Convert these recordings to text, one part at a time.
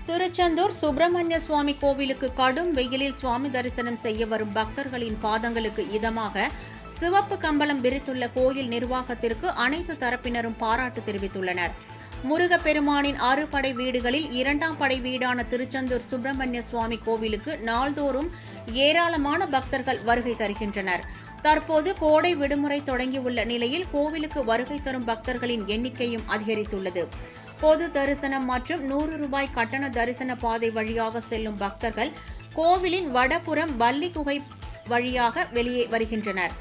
திருச்செந்தூர் சுப்பிரமணிய சுவாமி கோவிலுக்கு கடும் வெயிலில் சுவாமி தரிசனம் செய்ய வரும் பக்தர்களின் பாதங்களுக்கு இதமாக சிவப்பு கம்பளம் விரித்துள்ள கோயில் நிர்வாகத்திற்கு அனைத்து தரப்பினரும் பாராட்டு தெரிவித்துள்ளனர். முருகப்பெருமானின் 6 படை வீடுகளில் 2ஆம் படை வீடான திருச்செந்தூர் சுப்பிரமணிய சுவாமி கோவிலுக்கு நாள்தோறும் ஏராளமான பக்தர்கள் வருகை தருகின்றனர். தற்போது கோடை விடுமுறை தொடங்கியுள்ள நிலையில் கோவிலுக்கு வருகை தரும் பக்தர்களின் எண்ணிக்கையும் அதிகரித்துள்ளது. பொது தரிசனம் மற்றும் 100 ரூபாய் கட்டண தரிசன பாதை வழியாக செல்லும் பக்தர்கள் கோவிலின் வடபுறம் வள்ளி குகை வழியாக வெளியே வருகின்றனர்.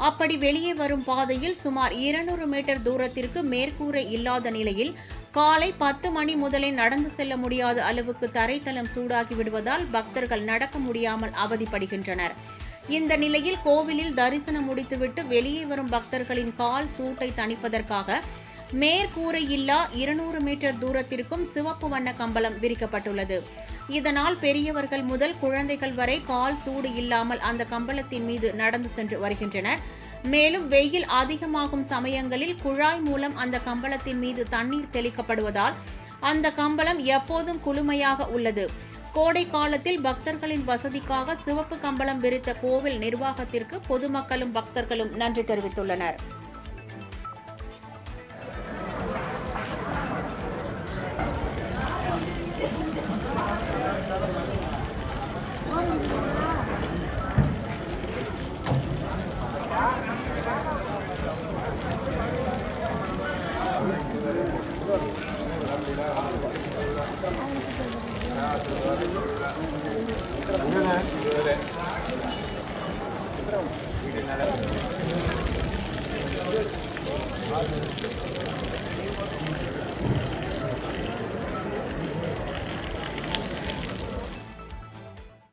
அப்படி வெளியே வரும் பாதையில் சுமார் 200 மீட்டர் தூரத்திற்கு மேற்கூரை இல்லாத நிலையில் காலை 10 மணி முதலே நடந்து செல்ல முடியாத அளவுக்கு தரைத்தளம் சூடாகி விடுவதால் பக்தர்கள் நடக்க முடியாமல் அவதிப்படுகின்றனர். இந்த நிலையில் கோவிலில் தரிசனம் முடித்துவிட்டு வெளியே வரும் பக்தர்களின் கால் சூட்டை தணிப்பதற்காக மேற்கூரையில்லா 200 மீட்டர் தூரத்திற்கும் சிவப்பு வண்ண கம்பளம் விரிக்கப்பட்டுள்ளது. இதனால் பெரியவர்கள் முதல் குழந்தைகள் வரை கால் சூடு இல்லாமல் அந்த கம்பளத்தின் மீது நடந்து சென்று வருகின்றனர். மேலும் வெயில் அதிகமாகும் சமயங்களில் குழாய் மூலம் அந்த கம்பளத்தின் மீது தண்ணீர் தெளிக்கப்படுவதால் அந்த கம்பளம் எப்போதும் குளுமையாக உள்ளது. கோடை காலத்தில் பக்தர்களின் வசதிக்காக சிவப்பு கம்பளம் விரித்த கோவில் நிர்வாகத்திற்கு பொதுமக்களும் பக்தர்களும் நன்றி தெரிவித்துள்ளனர்.